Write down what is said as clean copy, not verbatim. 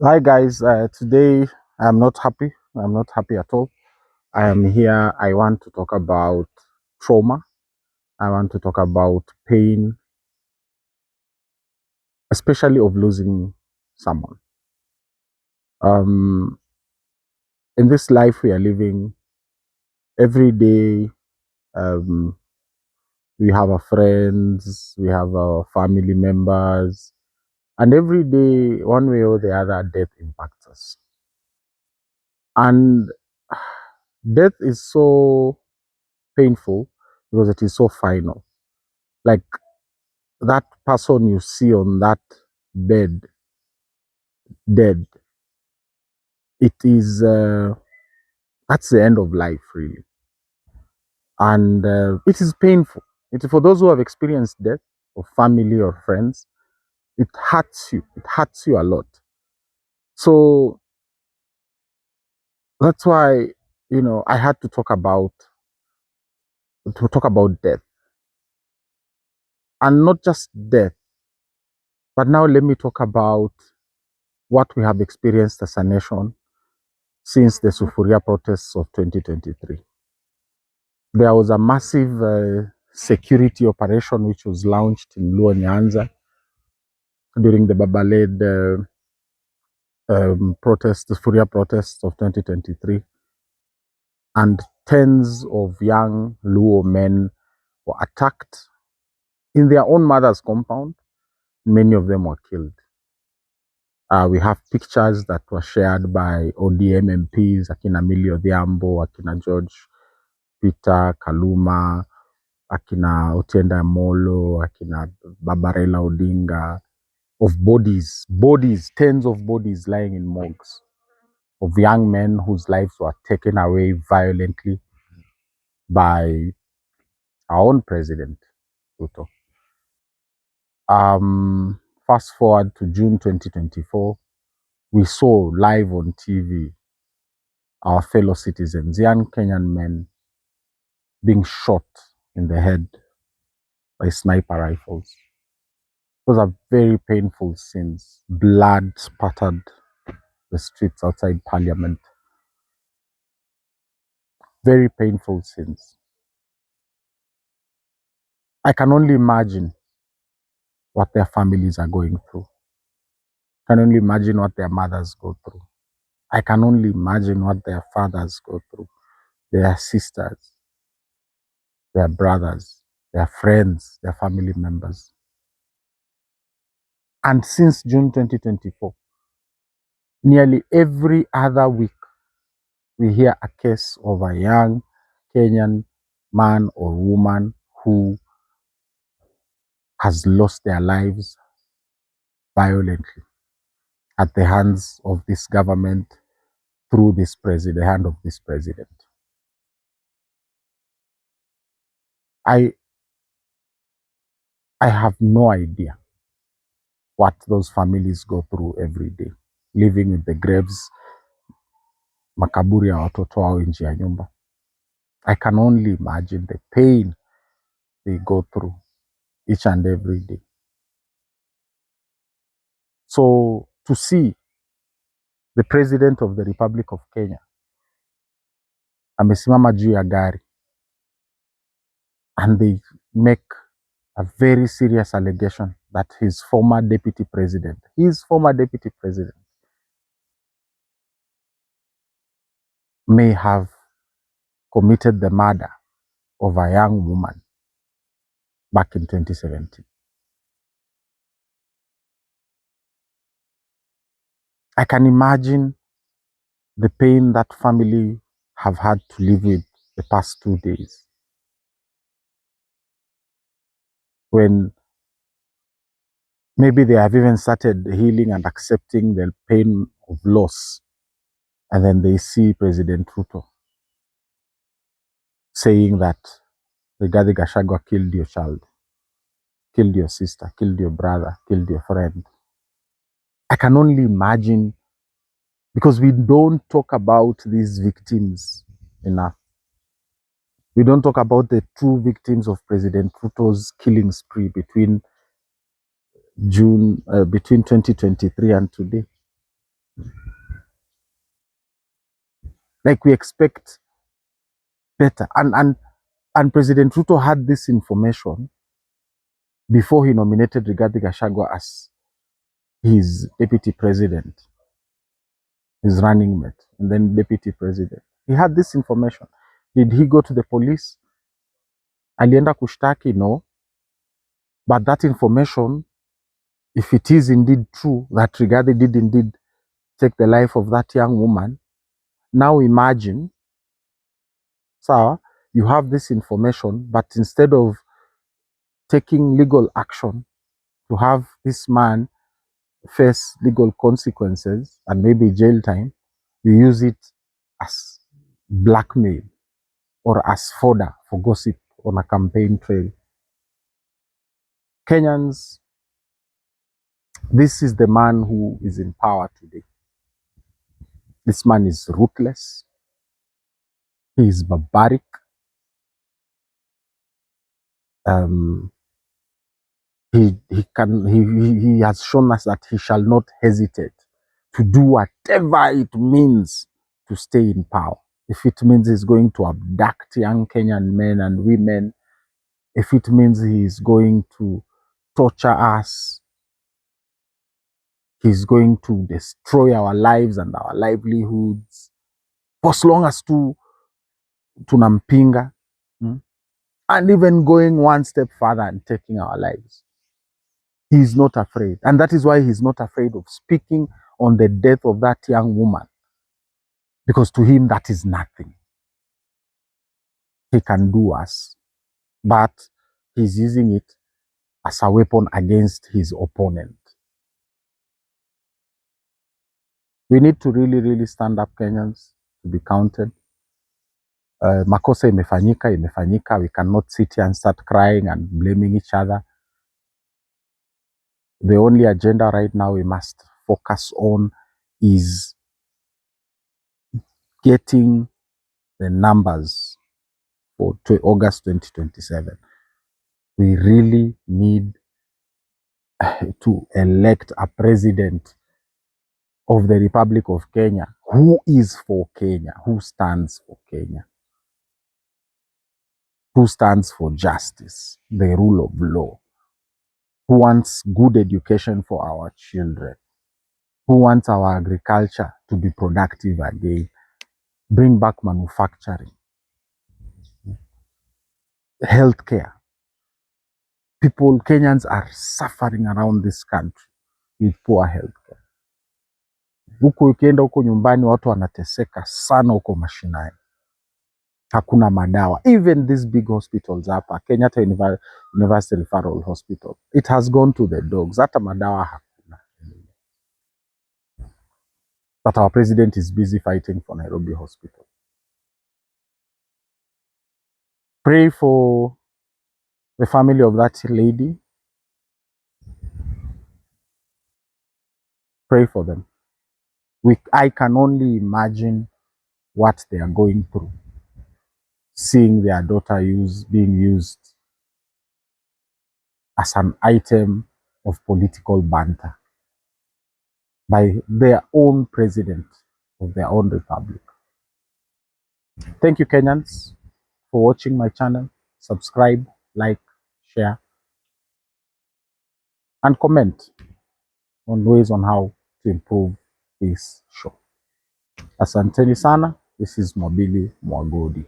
Hi guys, today I'm not happy. I'm not happy at all. I am here. I want to talk about trauma. I want to talk about pain, especially of losing someone. Um, in this life we are living, every day um, we have our friends, we have our family members, and every day, one way or the other, death impacts us. And death is so painful because it is so final. Like that person you see on that bed dead, it is that's the end of life really. And it is painful. It is for those who have experienced death of family or friends. It hurts you a lot. So that's why, I had to talk about death. And not just death, but now let me talk about what we have experienced as a nation since the Sufuria protests of 2023. There was a massive security operation which was launched in Luo Nyanza during the Baba-led protests, the Furia protests of 2023. And tens of young Luo men were attacked in their own mother's compound. Many of them were killed. We have pictures that were shared by ODM MPs, Akina Millie Odhiambo, Akina George Peter Kaluma, Akina Otienda Molo, Akina Babarela Odinga, of bodies, tens of bodies lying in morgues, of young men whose lives were taken away violently by our own President Ruto. Fast forward to June 2024, we saw live on TV our fellow citizens, young Kenyan men, being shot in the head by sniper rifles. Those are very painful scenes. Blood spattered the streets outside Parliament. Very painful scenes. I can only imagine what their families are going through. I can only imagine what their mothers go through. I can only imagine what their fathers go through, their sisters, their brothers, their friends, their family members. And since June 2024, nearly every other week, we hear a case of a young Kenyan man or woman who has lost their lives violently at the hands of this government, through this president, the hand of this president. I I have no idea what those families go through every day, living with the graves, makaburi ya watoto wao nje ya nyumba. I can only imagine the pain they go through each and every day. So to see the president of the Republic of Kenya amesimama juu ya gari and they make a very serious allegation that his former deputy president may have committed the murder of a young woman back in 2017. I can imagine the pain that family have had to live with the past 2 days, when maybe they have even started healing and accepting the pain of loss. And then they see President Ruto saying that Rigathi Gachagua killed your child, killed your sister, killed your brother, killed your friend. I can only imagine, because we don't talk about these victims enough. We don't talk about the true victims of President Ruto's killing spree between between 2023 and today. Like we expect better. And President Ruto had this information before he nominated Rigathi Gachagua as his deputy president, his running mate, and then deputy president. He had this information. Did he go to the police? Alienda kushtaki? No. But that information, if it is indeed true that Rigathi did indeed take the life of that young woman, now imagine, sawa, you have this information, but instead of taking legal action to have this man face legal consequences and maybe jail time, you use it as blackmail or as fodder for gossip on a campaign trail. Kenyans, this is the man who is in power today. This man is ruthless. He is barbaric. He has shown us that he shall not hesitate to do whatever it means to stay in power. If it means he's going to abduct young Kenyan men and women, if it means he's going to torture us, he's going to destroy our lives and our livelihoods, for as long as tunampinga, and even going one step further and taking our lives. He's not afraid. And that is why he's not afraid of speaking on the death of that young woman. Because to him, that is nothing. He can do us. But he's using it as a weapon against his opponent. We need to really, really stand up, Kenyans, to be counted. Makosa imefanyika. We cannot sit here and start crying and blaming each other. The only agenda right now we must focus on is getting the numbers for August 2027. We really need to elect a president of the Republic of Kenya who is for Kenya, who stands for Kenya, who stands for justice, the rule of law, who wants good education for our children, who wants our agriculture to be productive again, bring back manufacturing, healthcare. People, Kenyans are suffering around this country with poor healthcare. Huku ukienda huko nyumbani watu wanateseka sana huko mashinani. Hakuna madawa. Even these big hospitals hapa, Kenyatta University Referral Hospital, it has gone to the dogs. Hata madawa hakuna. But our president is busy fighting for Nairobi Hospital. Pray for the family of that lady. Pray for them. I can only imagine what they are going through, seeing their daughter being used as an item of political banter by their own president of their own republic. Thank you, Kenyans, for watching my channel. Subscribe, like, share, and comment on ways on how to improve this show. Asanteni sana. This is Mobili Mwagodi.